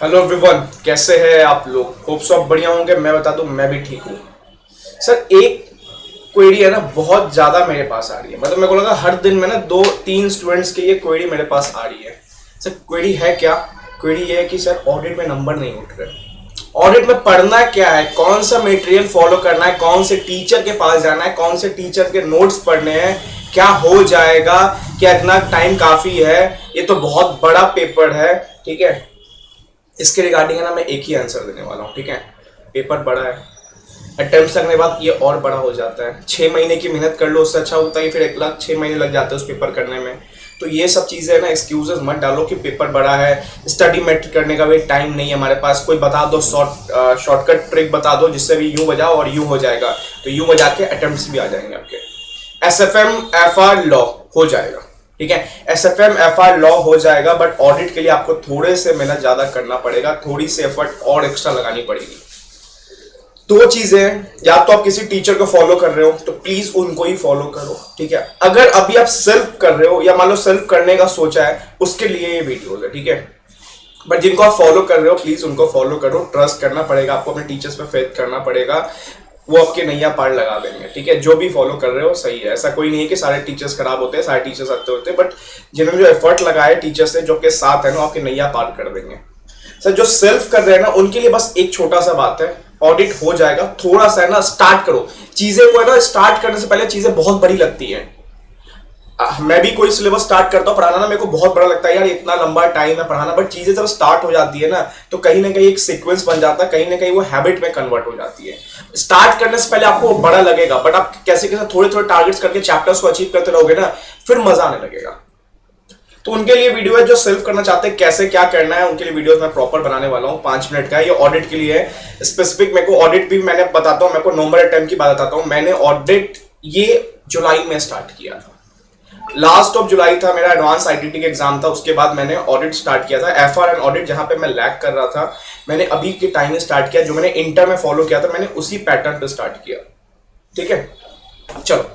Hello everyone, कैसे हैं आप लोग। होप सब बढ़िया होंगे। मैं बता दूं, मैं भी ठीक हूँ। सर, एक क्वेरी है ना, बहुत ज्यादा मेरे पास आ रही है। मतलब मेरे को लगा हर दिन में ना 2-3 स्टूडेंट्स की ये क्वेरी मेरे पास आ रही है। सर, क्वेरी है क्या? क्वेरी ये है कि सर ऑडिट में नंबर नहीं उठ रहे। ऑडिट में पढ़ना क्या है, कौन सा मटेरियल फॉलो करना है, कौन से टीचर के पास जाना है, कौन से टीचर के नोट्स पढ़ने हैं, क्या हो जाएगा, क्या इतना टाइम काफी है, ये तो बहुत बड़ा पेपर है। ठीक है, इसके रिगार्डिंग है ना, मैं एक ही आंसर देने वाला हूँ। ठीक है, पेपर बड़ा है, अटेम्प्ट लगने के बाद ये और बड़ा हो जाता है। 6 महीने की मेहनत कर लो, उससे अच्छा होता है कि फिर 1 लाख 6 महीने लग जाते हैं उस पेपर करने में। तो ये सब चीज़ें ना, एक्सक्यूजेस मत डालो कि पेपर बड़ा है, स्टडी मेट करने का भी टाइम नहीं है हमारे पास। कोई बता दो, शॉर्टकट ट्रिक बता दो जिससे भी यूं बजाओ और यूं हो जाएगा। तो यूं बजा के अटेम्प्ट्स भी आ जाएंगे आपके। एसएफएम एफआर लॉ हो जाएगा। ठीक है, एसएफएम एफआर लॉ हो जाएगा, बट ऑडिट के लिए आपको थोड़े से मेहनत ज्यादा करना पड़ेगा, थोड़ी सी एफर्ट और एक्स्ट्रा लगानी पड़ेगी। दो चीजें, या तो आप किसी टीचर को फॉलो कर रहे हो तो प्लीज उनको ही फॉलो करो। ठीक है, अगर अभी आप सेल्फ कर रहे हो या मान लो सेल्फ करने का सोचा है, उसके लिए ये वीडियो है। ठीक है, बट जिनको आप फॉलो कर रहे हो प्लीज उनको फॉलो करो। ट्रस्ट करना पड़ेगा आपको, अपने टीचर्स पे फेथ करना पड़ेगा, वो आपके नैया पार लगा देंगे। ठीक है, जो भी फॉलो कर रहे हो सही है। ऐसा कोई नहीं है कि सारे टीचर्स खराब होते हैं, सारे टीचर्स अच्छे होते हैं, बट जिन्होंने जो एफर्ट लगाए टीचर्स ने, जो के साथ है ना, आपके नैया पार कर देंगे। सर, जो सेल्फ कर रहे हैं ना, उनके लिए बस एक छोटा सा बात है, ऑडिट हो जाएगा। थोड़ा सा है ना, स्टार्ट करो चीजें को। है ना, स्टार्ट करने से पहले चीजें बहुत बड़ी लगती है। मैं भी कोई सिलेबस स्टार्ट करता हूँ पढ़ाना ना, मेरे को बहुत बड़ा लगता है यार, इतना लंबा टाइम है पढ़ाना। बट चीजें जब स्टार्ट हो जाती है ना, तो कहीं ना कहीं एक सीक्वेंस बन जाता है, कहीं ना कहीं वो हैबिट में कन्वर्ट हो जाती है। स्टार्ट करने से पहले आपको बड़ा लगेगा, बट आप कैसे कैसे थोड़े थोड़े टारगेट्स करके चैप्टर्स को अचीव करते रहोगे ना, फिर मजा आने लगेगा। तो उनके लिए वीडियो है, जो सेल्फ करना चाहते हैं कैसे क्या करना है, उनके लिए वीडियो मैं प्रॉपर बनाने वाला हूँ। 5 मिनट का ये ऑडिट के लिए है स्पेसिफिक। मेरे को ऑडिट भी मैंने बताता हूँ, मेरे को नंबर अटेम्प्ट की बात बताता हूँ। मैंने ऑडिट ये जुलाई में स्टार्ट किया था, लास्ट ऑफ जुलाई था मेरा एडवांस आईटीटी का एग्जाम था। उसके बाद मैंने ऑडिट स्टार्ट किया था, एफआर एंड ऑडिट, जहां पे मैं लैग कर रहा था, मैंने अभी के टाइम में स्टार्ट किया। जो मैंने इंटर में फॉलो किया था, मैंने उसी पैटर्न पे स्टार्ट किया। ठीक है, चलो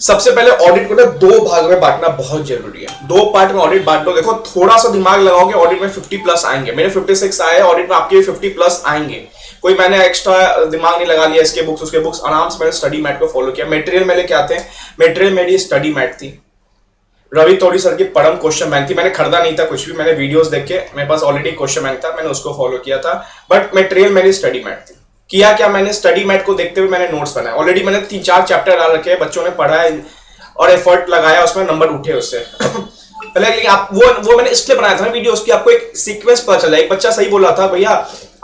सबसे पहले ऑडिट को ना 2 भाग में बांटना बहुत जरूरी है। 2 पार्ट में ऑडिट बांट लो। देखो, थोड़ा सा दिमाग लगाओगे, ऑडिट में 50+ आएंगे। मेरे 56 आए, ऑडिट में आपके 50+ आएंगे। कोई मैंने एक्स्ट्रा दिमाग नहीं लगा लिया, इसके बुक्स उसके बुक्स, आराम से मैंने स्टडी मैट को फॉलो किया। मटेरियल मेरे क्या थे? मटेरियल मेरी स्टडी मैट थी, रवि तोड़ी सर की परम क्वेश्चन बैंक थी। मैंने खरीदा नहीं था कुछ भी, मैंने वीडियोस देख के, मेरे पास ऑलरेडी क्वेश्चन बैंक था, मैंने उसको फॉलो किया था। बट मटेरियल मेरी स्टडी मैट थी। किया क्या मैंने, स्टडी मैट को देखते हुए मैंने नोट्स बनाए। ऑलरेडी मैंने 3-4 चैप्टर डाल रखे हैं, बच्चों ने पढ़ा है और एफर्ट लगाया, उसमें नंबर उठे उससे। पहले आप वो मैंने इसलिए बनाया था ना वीडियो, उसकी आपको एक सीक्वेंस पता चला। एक बच्चा सही बोला था, भैया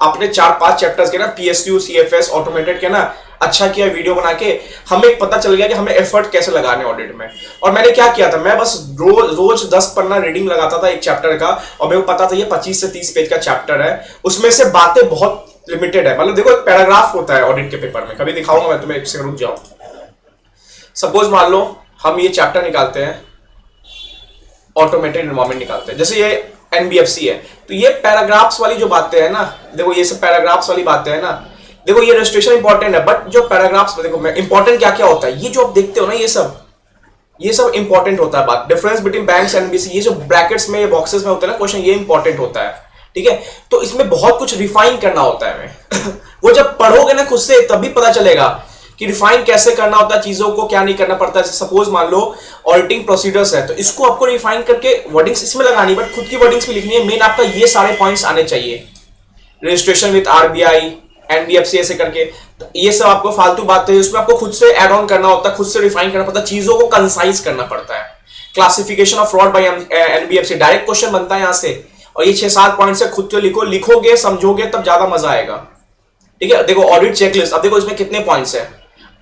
आपने 4-5 चैप्टर्स के ना, पीएसयू सीएफएस ऑटोमेटेड के ना, अच्छा किया वीडियो बना के। हमें पता चल गया कि हमें एफर्ट कैसे लगाने ऑडिट में। और मैंने क्या किया था, मैं बस रोज 10 पन्ना रीडिंग लगाता था एक चैप्टर का, और मेरे को पता था ये 25 से 30 पेज का चैप्टर है, उसमें से बातें बहुत लिमिटेड है। मतलब देखो, एक पैराग्राफ होता है ऑडिट के पेपर में, कभी दिखाऊंगा मैं तुम्हें, एक सेकंड रुक जाओ। सपोज मान लो हम ये चैप्टर निकालते हैं, ऑटोमेटेड एनवायरनमेंट निकालते हैं, जैसे ये एनबीएफसी है, तो ये पैराग्राफ्स वाली जो बातें हैं ना, देखो ये सब पैराग्राफ्स वाली बातें हैं ना, देखो ये रजिस्ट्रेशन इंपॉर्टेंट है, बट जो पैराग्राफ्स में देखो इंपॉर्टेंट क्या क्या होता है, ये जो आप देखते हो ना, ये सब इंपॉर्टेंट होता है। बात difference between banks and NBC, ये जो ब्रैकेट्स में, बॉक्सेस में होते हैं ना क्वेश्चन, ये इंपॉर्टेंट होता है। ठीक है, तो इसमें बहुत कुछ रिफाइन करना होता है हमें। वो जब पढ़ोगे ना खुद से, तभी पता चलेगा कि रिफाइन कैसे करना होता है चीजों को, क्या नहीं करना पड़ता है। सपोज मान लो ऑडिटिंग प्रोसीजर्स है, तो इसको आपको रिफाइन करके वर्डिंग्स इसमें लगानी, बट खुद की वर्डिंग्स भी लिखनी है। मेन आपका ये सारे पॉइंट्स आने चाहिए, रजिस्ट्रेशन विद आरबीआई, एनबीएफसी, ऐसे करके। तो ये सब आपको फालतू बातें हैं, उसमें आपको खुद से ऐड ऑन करना होता है, खुद से रिफाइन करना पड़ता है, चीजों को कंसाइज करना पड़ता है। Classification of fraud bye NBFC, direct question बनता है यहां से, और ये 6-7 पॉइंट से खुद से लिखोगे समझोगे तब ज्यादा मजा आएगा। ठीक है, देखो ऑडिट चेकलिस्ट, अब देखो इसमें कितने पॉइंट्स है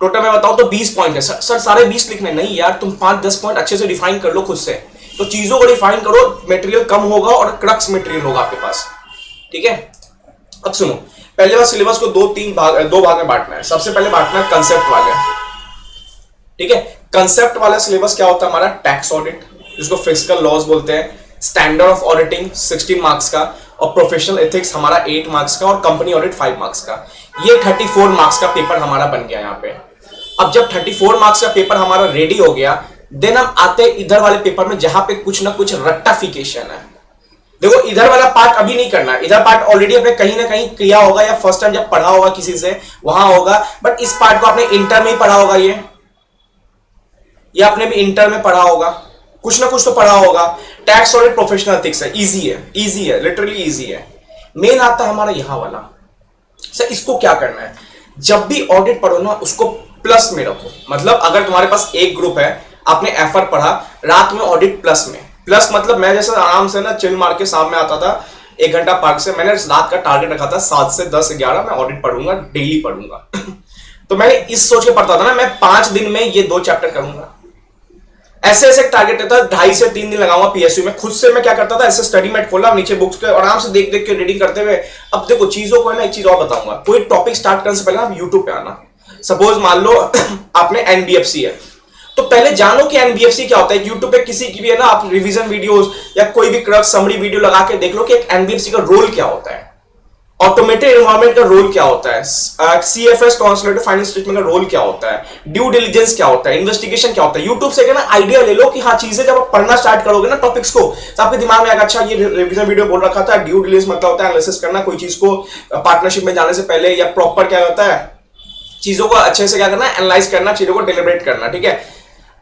टोटल, मैं बताऊं तो 20 पॉइंट है। सर सारे 20 लिखने नहीं यार, तुम 5-10 पॉइंट अच्छे से डिफाइन कर लो खुद से। तो चीजों को डिफाइन करो, मटेरियल कम होगा और क्रक्स मटेरियल होगा आपके पास। ठीक है, अब सुनो, पहले बार सिलेबस को 2 भाग में बांटना है। सबसे पहले बांटना है कंसेप्ट वाले। ठीक है, कंसेप्ट वाला सिलेबस क्या होता है हमारा? टैक्स ऑडिट, जिसको फिस्कल लॉज बोलते हैं, स्टैंडर्ड ऑफ ऑडिटिंग 16 मार्क्स का, और प्रोफेशनल एथिक्स हमारा 8 मार्क्स का, और कंपनी ऑडिट 5 मार्क्स का। ये 34 मार्क्स का पेपर हमारा बन गया यहाँ पे। अब जब 34 मार्क्स का पेपर हमारा रेडी हो गया, देन हम आते हैं इधर वाले पेपर में, जहां पे कुछ ना कुछ रट्टाफिकेशन है। देखो इधर वाला पार्ट अभी नहीं करना, इधर पार्ट ऑलरेडी आपने कहीं ना कहीं किया होगा या फर्स्ट टाइम जब पढ़ा होगा किसी से वहां होगा, बट इस पार्ट को आपने इंटर में ही पढ़ा होगा, ये आपने भी इंटर में पढ़ा होगा, कुछ ना कुछ तो पढ़ा होगा। टैक्स ऑडिट प्रोफेशनल एथिक्स है, इजी है, लिटरली इजी है। मेन आता है हमारा यहां वाला। सर इसको क्या करना है, जब भी ऑडिट पढ़ो ना उसको प्लस में रखो। मतलब अगर तुम्हारे पास एक ग्रुप है, आपने एफर पढ़ा, रात में ऑडिट प्लस में। प्लस मतलब मैं जैसे आराम से ना चिल मार के सामने आता था 1 घंटा पार्क से, मैंने रात का टारगेट रखा था 7 से 10 11 मैं ऑडिट पढ़ूंगा, डेली पढ़ूंगा। तो मैंने इस सोच के पढ़ता था ना, मैं 5 दिन में ये 2 चैप्टर करूंगा। ऐसे ऐसे टारगेट रहता, 2.5 से 3 दिन लगाऊंगा पीएसयू में। खुद से मैं क्या करता था, ऐसे स्टडी मैट खोला, नीचे बुक्स के आराम से देख देख के रीडिंग करते हुए। अब देखो चीजों को है ना, एक चीज और बताऊंगा, कोई टॉपिक स्टार्ट करने से पहले आप यूट्यूब पे आना। सपोज मान लो आपने एनबीएफसी है, तो पहले जानो कि एनबीएफसी क्या होता है। यूट्यूब पे किसी की भी है ना, आप रिवीजन वीडियोस या कोई भी क्रक्स समरी वीडियो लगा के देख लो कि एक एनबीएफसी का रोल क्या होता है, ऑटोमेटेड एनवायरनमेंट का रोल क्या होता है, सीएफएस कंसोलिडेटेड फाइनेंस स्टेटमेंट का रोल क्या होता है, ड्यू डिलिजेंस क्या होता है, इन्वेस्टिगेशन क्या होता है। यूट्यूब से ना आइडिया ले लो कि हाँ चीजें जब आप पढ़ना स्टार्ट करोगे ना टॉपिक्स को, तो आपके दिमाग में आएगा अच्छा ये रिवीजन वीडियो बोल रखा था, ड्यू डिलिजेंस मतलब होता है एनालिसिस करना कोई चीज को पार्टनरशिप में जाने से पहले, या प्रॉपर क्या होता है चीजों को अच्छे से क्या करना, एनालाइज करना, चीजों को डिलिबरेट करना। ठीक है,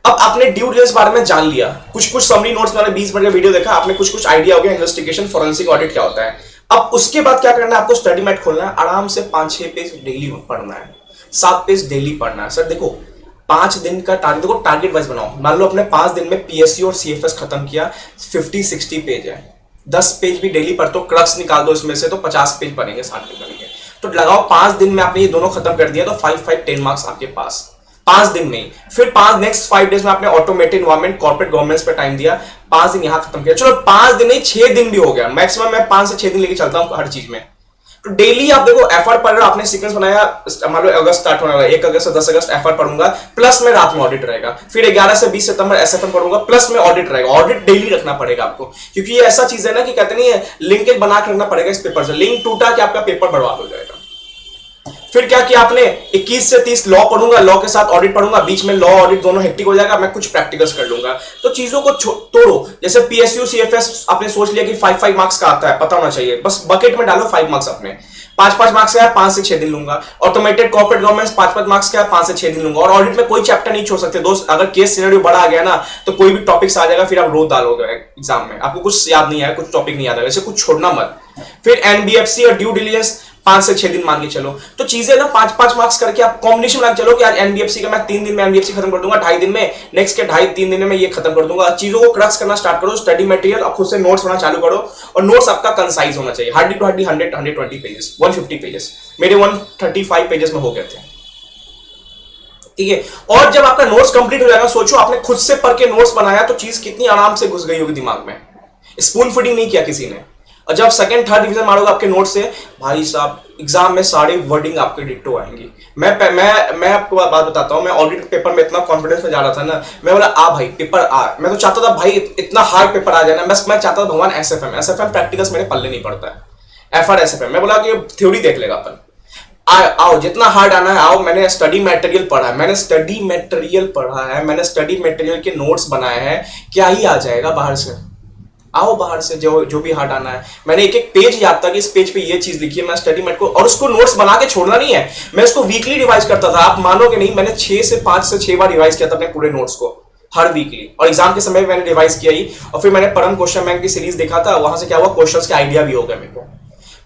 अब आपने ड्यू डिलिजेंस बारे में जान लिया, कुछ कुछ समरी नोट्स मैंने 20 मिनट का वीडियो देखा, आपने कुछ कुछ आइडिया हो गया इन्वेस्टिगेशन फॉरेंसिक ऑडिट क्या होता है। अब उसके बाद क्या करना है, आपको स्टडी मैट खोलना है, आराम से 5-6 पेज डेली पढ़ना है, 7 पेज डेली पढ़ना है। सर देखो 5 दिन का टारगेट, देखो टारगेट वाइज बनाओ। मान लो अपने 5 दिन में पीएसयू और सीएफएस खत्म किया, 50-60 पेज है, 10 पेज भी डेली पढ़ते हो, क्रक्स निकाल दो इसमें से तो 50 पेज पढ़ेंगे, 60 पेज पढ़ेंगे, तो लगाओ 5 दिन में आपने ये दोनों खत्म कर दिया, तो 5-5-10 मार्क्स आपके पास 5 दिन में। फिर नेक्स्ट 5 डेज में आपने ऑटोमेटेड एनवायरनमेंट कॉर्पोरेट गवर्नेंस पे टाइम दिया, 5 दिन यहां खत्म किया। चलो 5 दिन नहीं 6 दिन भी हो गया, मैक्सिमम मैं 5 से 6 दिन लेके चलता हूं हर चीज में। तो डेली आप देखो एफर्ट पढ़ रहे हो, आपने सीक्वेंस बनाया, मान लो अगस्त स्टार्ट होने वाला है, 1 अगस्त से 10 अगस्त एफर्ट पढ़ूंगा, प्लस में रात में ऑडिट रहेगा। फिर 11 से 20 सितंबर एसएफएम पढ़ूंगा, प्लस में ऑडिट रहेगा। ऑडिट डेली रखना पड़ेगा आपको, क्योंकि ये ऐसा चीज है ना कि कहते नहीं है लिंकेज बना के रखना पड़ेगा इस पेपर से। लिंक टूटा कि आपका पेपर बर्बाद हो जाएगा। फिर क्या किया आपने, 21 से 30 लॉ पढ़ूंगा, लॉ के साथ ऑडिट पढ़ूंगा, बीच में लॉ ऑडिट दोनों हेक्टिक हो जाएगा, मैं कुछ प्रैक्टिकल्स कर लूंगा। तो चीजों को तोड़ो, जैसे पीएसयू सीएफएस आपने सोच लिया कि 5-5 मार्क्स का आता है, पता होना चाहिए, बस बकेट में डालो 5 मार्क्स अपने। 5-5 मार्क्स का है, 5 से 6 दिन लूंगा। ऑटोमेटेड कॉर्पोरेट गवर्नेंस 5-5 मार्क्स का है, 5 से 6 दिन लूंगा। और ऑडिट में कोई चैप्टर नहीं छोड़ सकते दोस्त, अगर केस सिनेरियो बड़ा आ गया ना तो कोई भी टॉपिक्स आ जाएगा, फिर आप रोज डालोगे एग्जाम में, आपको कुछ याद नहीं आया, कुछ टॉपिक नहीं याद आएगा, इसे कुछ छोड़ना मत। फिर एनबीएफसी और ड्यू डिलिजेंस 5 से 6 दिन मान के चलो, तो चीजें ना 5-5 मार्क्स करके आप कॉम्बिनेशन लगा चलो कि आज एनबीएफसी का मैं 3 दिन में एनबीएफसी खत्म कर दूंगा, 2.5 दिन में, नेक्स्ट के 2.5-3 दिन में मैं ये खत्म कर दूंगा। चीजों को क्रक्स करना स्टार्ट करो, स्टडी मटेरियल और खुद से नोट्स बनाना चालू करो, और नोट्स आपका कंसाइज होना चाहिए, hardly to hardly 100-120 pages, 150 pages, मेरे 135 पेजेस में हो गए थे। ठीक है, और जब आपका नोट्स कंप्लीट हो जाएगा, सोचो आपने खुद से पढ़ के नोट्स बनाया तो चीज कितनी आराम से घुस गई होगी दिमाग में, स्पून फीडिंग नहीं किया किसी ने। और जब 2nd-3rd डिवीजन मारोगे आपके नोट से, भाई साहब एग्जाम में सारे वर्डिंग आपके डिट्टो आएंगी। मैं आपको बात बताता हूं, मैं ऑडिट पेपर में इतना कॉन्फिडेंस में जा रहा था ना, मैं बोला आ भाई पेपर आ, मैं तो चाहता था भाई इतना हार्ड पेपर आ जाए ना, बस मैं चाहता था भगवान एसएफएम प्रैक्टिकल्स मेरे पल्ले नहीं पड़ता है, एफआर एसएफएम, मैं बोला कि थ्योरी देख लेगा अपन, आओ जितना हार्ड आना है आओ। मैंने स्टडी मटेरियल पढ़ा है, मैंने स्टडी मटेरियल के नोट्स बनाए हैं, क्या ही आ जाएगा बाहर से, आओ बाहर से जो भी हार्ड आना है। मैंने एक एक पेज याद था कि इस पेज पे ये चीज लिखी है, मैं स्टडी मेट को, और उसको नोट्स बना के छोड़ना नहीं है, मैं उसको वीकली रिवाइज करता था। आप मानोगे नहीं, मैंने 5 से 6 बार रिवाइज किया था अपने पूरे नोट्स को हर वीकली, और एग्जाम के समय मैंने रिवाइज किया ही। और फिर मैंने परम क्वेश्चन बैंक की सीरीज देखा था, वहां से क्या हुआ, क्वेश्चंस के आइडिया भी हो गए मेरे को।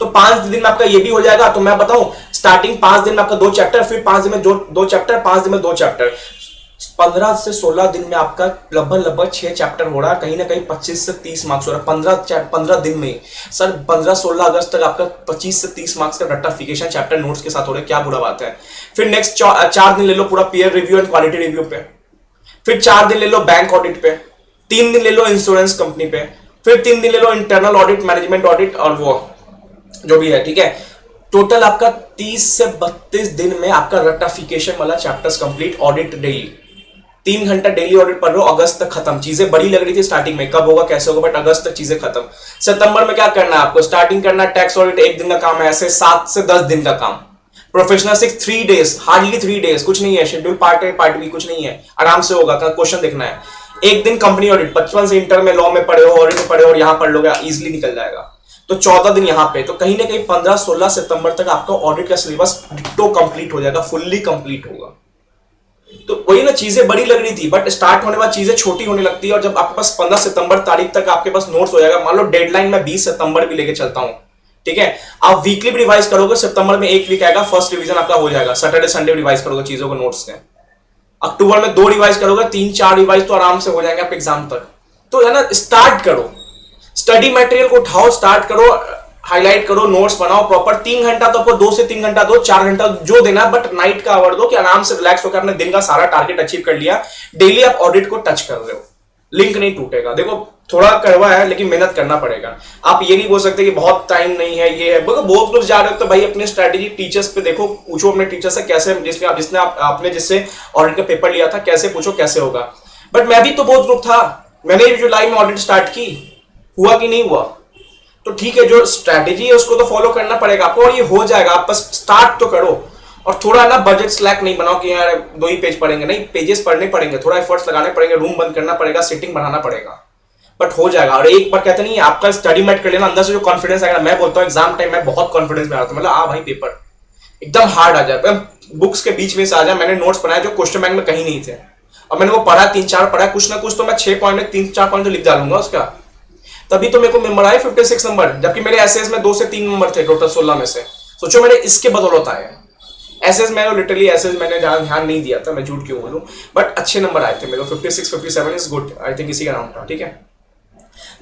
तो 5 दिन में आपका ये भी हो जाएगा। तो मैं बताऊं, स्टार्टिंग 5 दिन में आपका 2 चैप्टर, फिर 5 दिन में 2 चैप्टर, 5 दिन में 2 चैप्टर, 15 से 16 दिन में आपका लगभग 6 चैप्टर हो रहा है, कहीं ना कहीं 25 से 30 मार्क्स हो रहा है 15 दिन में। सर 15-16 अगस्त तक आपका 25 से 30 मार्क्स का रट्टाफिकेशन चैप्टर नोट्स के साथ हो रहा है, क्या बुरा बात है। फिर नेक्स्ट 4 दिन ले लो पूरा peer review and quality review पे, फिर 4 दिन ले लो बैंक ऑडिट पे, 3 दिन ले लो इंश्योरेंस कंपनी पे, फिर 3 दिन ले लो इंटरनल ऑडिट, मैनेजमेंट ऑडिट और वो जो भी है। ठीक है, टोटल आपका 30 से 32 दिन में आपका रट्टाफिकेशन वाला चैप्टर्स कंप्लीट, ऑडिट डेली 3 घंटा डेली ऑडिट पढ़ लो, अगस्त तक खत्म। चीजें बड़ी लग रही थी स्टार्टिंग में, कब होगा कैसे होगा, बट अगस्त तक चीजें खत्म। सितंबर में क्या करना है आपको, स्टार्टिंग करना है टैक्स ऑडिट, 1 दिन का काम है, ऐसे 7 से 10 दिन का काम। प्रोफेशनल 3 डेज, हार्डली 3 डेज, कुछ नहीं है, schedule part A part B कुछ नहीं है, आराम से होगा, क्वेश्चन देखना है। एक दिन कंपनी ऑडिट, बचपन से इंटर में लॉ में पढ़े हो, ऑडिट में पढ़े हो और यहां पढ़ लोगे, इजिली निकल जाएगा। तो 14 दिन यहां पे, तो कहीं ना कहीं 15-16 सितंबर तक आपका ऑडिट का सिलेबस डिट्टो कंप्लीट हो जाएगा, फुल्ली कंप्लीट होगा। तो वही ना, चीजें बड़ी लग रही थी बट स्टार्ट होने बाद चीजें छोटी होने लगती है। और जब आपके पास 15 सितंबर तारीख तक आपके पास नोट्स हो जाएगा, मान लो डेडलाइन में 20 सितंबर भी लेके चलता हूं, ठीक है, आप वीकली भी रिवाइज करोगे, सितंबर में एक वीक आएगा, फर्स्ट रिवीजन आपका हो जाएगा, सैटरडे संडे रिवाइज करोगे चीजों को, नोट्स से। अक्टूबर में 2 रिवाइज करोगे, 3-4 रिवाइज तो आराम से हो जाएंगे आप एग्जाम तक। तो है ना, स्टार्ट करो, स्टडी मटेरियल को उठाओ, स्टार्ट करो, हाईलाइट करो, नोट्स बनाओ प्रॉपर। 3 घंटा तो आपको 2 से 3 घंटा दो, 4 घंटा जो देना, बट नाइट का आवर दो कि आराम से रिलैक्स होकर अपने दिन का सारा टारगेट अचीव कर लिया। डेली आप ऑडिट को टच कर रहे हो, लिंक नहीं टूटेगा। देखो थोड़ा करवा है लेकिन मेहनत करना पड़ेगा। आप ये नहीं बोल सकते कि बहुत टाइम नहीं है, ये है। बहुत लोग जा रहे हो तो भाई अपने स्ट्रैटेजी टीचर्स पे देखो, पूछो अपने टीचर से कैसे, जिसने आपने जिससे ऑडिट का पेपर लिया था, कैसे पूछो कैसे होगा। बट मैं भी तो बहुत ग्रुप था, मैंने भी जुलाई में ऑडिट स्टार्ट की, हुआ कि नहीं हुआ? तो ठीक है, जो स्ट्रैटेजी है उसको तो फॉलो करना पड़ेगा आपको, और ये हो जाएगा। आप बस स्टार्ट तो करो, और थोड़ा ना बजट स्लैक नहीं बनाओ कि यार 2 ही पेज पढ़ेंगे, नहीं, पेजेस पढ़ने पड़ेंगे, थोड़ा एफर्ट्स लगाने पड़ेंगे, रूम बंद करना पड़ेगा, सिटिंग बढ़ाना पड़ेगा, बट हो जाएगा। और एक बार कहते नहीं, आपका स्टडी मेट कर लेना, अंदर से जो कॉन्फिडेंस आएगा। मैं बोलता हूँ एग्जाम टाइम में बहुत कॉन्फिडेंस में आता हूँ, मतलब भाई पेपर एकदम हार्ड आ जाए, बुक्स के बीच में से आ जाए। मैंने नोट्स बनाए जो क्वेश्चन बैंक में कहीं नहीं थे, और मैंने वो पढ़ा, 3-4 पढ़ा, कुछ ना कुछ तो मैं 6 पॉइंट में 3-4 पॉइंट तो लिख डालूंगा उसका, तभी तो मेरे को नंबर आए 56 नंबर, जबकि मेरे एसएस में 2 से 3 नंबर थे टोटल 16 में से। सोचो मैंने इसके बदौलत आए। एसएस मैंने लिटरली एसएस मैंने ध्यान नहीं दिया था, मैं झूठ क्यों बोलूं, बट अच्छे नंबर आए थे मेरे, 56-57 इज गुड, आई थिंक इसी का नाम था, ठीक है।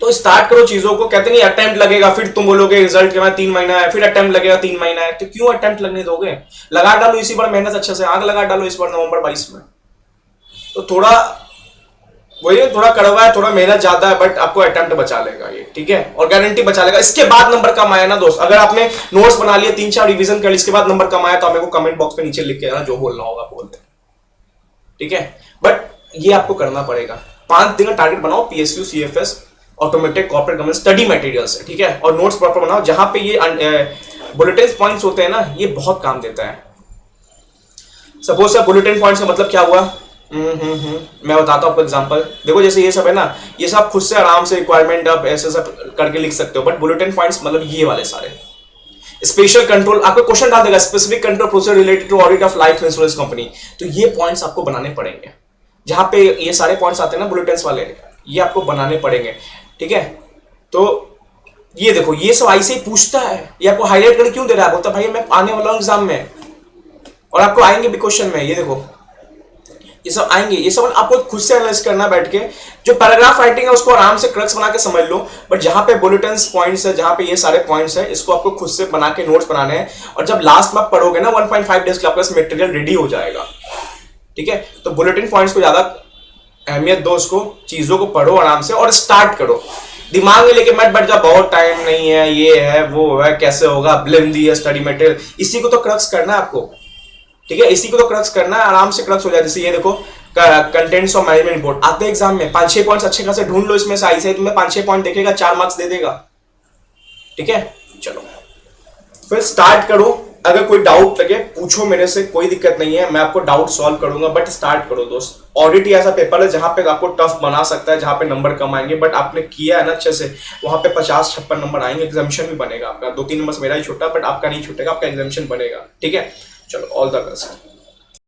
तो स्टार्ट करो चीजों को, कहते नहीं अटेम्प्ट लगेगा, फिर तुम बोलोगे रिजल्ट के बाद 3 महीना है, फिर अटेम्प्ट लगेगा 3 महीना है, तो क्यों अटेम्प्ट लगने दोगे? लगा डालो इसी बार मेहनत, अच्छे से आग लगा डालो इस बार नवंबर 22 में। तो थोड़ा वही, थोड़ा कड़वा है, थोड़ा मेहनत ज्यादा है, बट आपको अटेम्प्ट बचा लेगा ये, ठीक है, और गारंटी बचा लेगा। इसके बाद नंबर कम आया ना दोस्त, अगर आपने नोट्स बना लिए, 3-4 रिवीजन कर, इसके बाद नंबर कम आया, तो आप मेरे को कमेंट बॉक्स पे नीचे लिख के ना, जो बोलना होगा बोल दे, ठीक है। बट ये आपको करना पड़ेगा। 5 दिन का टारगेट बनाओ, PSU, CFS, automatic, corporate governance, study materials, ठीक है, और नोट्स प्रॉपर बनाओ। जहां पे ये बुलेटिन पॉइंट्स होते हैं ना, ये बहुत काम देता है। सपोज सर बुलेटिन पॉइंट्स का मतलब क्या हुआ, मैं बताता हूं आपको एग्जांपल। देखो जैसे ये सब है ना, ये सब खुद से आराम से रिक्वायरमेंट आप ऐसे सब करके लिख सकते हो, बट बुलेटिन पॉइंट्स मतलब ये वाले सारे। स्पेशल कंट्रोल, आपको क्वेश्चन डाल देगा, specific control procedure related to audit of life insurance company, तो ये पॉइंट्स आपको बनाने पड़ेंगे। जहां पे ये सारे पॉइंट्स आते हैं ना बुलेटिन वाले, ये आपको बनाने पड़ेंगे, ठीक है। तो ये देखो, ये सब ऐसे ही पूछता है, ये आपको हाईलाइट करके क्यों दे रहा है, बोलता भाई मैं आने वाला हूं एग्जाम में, और आपको आएंगे भी क्वेश्चन में। ये देखो ये सब आएंगे, ये सब आपको खुद से एनालाइज करना बैठ के। जो पैराग्राफ राइटिंग है उसको आराम से क्रक्स बना के समझ लो, बट जहां पे बुलेटिन्स पॉइंट्स है, जहां पे ये सारे पॉइंट्स है, इसको आपको खुद से बना के नोट्स बनाने हैं। और जब लास्ट में आप पढ़ोगे ना 1.5 डेज के आपके पास मटेरियल रेडी हो जाएगा, ठीक है। तो बुलेटिन पॉइंट्स को ज्यादा अहमियत दो, उसको चीजों को पढ़ो आराम से और स्टार्ट करो। दिमाग में लेके मत बैठ जाओ बहुत टाइम नहीं है, ये है वो है, कैसे होगा, ब्लेंदी है स्टडी मटेरियल, इसी को तो क्रक्स करना है आपको, ठीक है, इसी को तो क्रक्स करना है, आराम से क्रक्स हो जाए। जैसे ये देखो कंटेंट्स ऑफ मैनेजमेंट रिपोर्ट आते हैं एग्जाम में, 5-6 पॉइंट्स अच्छे खासे ढूंढ लो इसमें से, आई से तुम्हें 5-6 पॉइंट देखेगा, 4 मार्क्स दे देगा, ठीक है। चलो फिर स्टार्ट करो, अगर कोई डाउट लगे पूछो मेरे से, कोई दिक्कत नहीं है, मैं आपको डाउट सॉल्व करूंगा, बट स्टार्ट करो दोस्त। ऑडिट ही ऐसा पेपर है जहां पे आपको टफ बना सकता है, जहां पे नंबर कम आएंगे, बट आपने किया है ना अच्छे से, वहां पे 50-56 नंबर आएंगे, एग्जामिशन भी बनेगा आपका। 2-3 नंबर मेरा ही छूटा, बट आपका नहीं छूटेगा, आपका एग्जामिशन बनेगा, ठीक है। चलो ऑल द बेस्ट।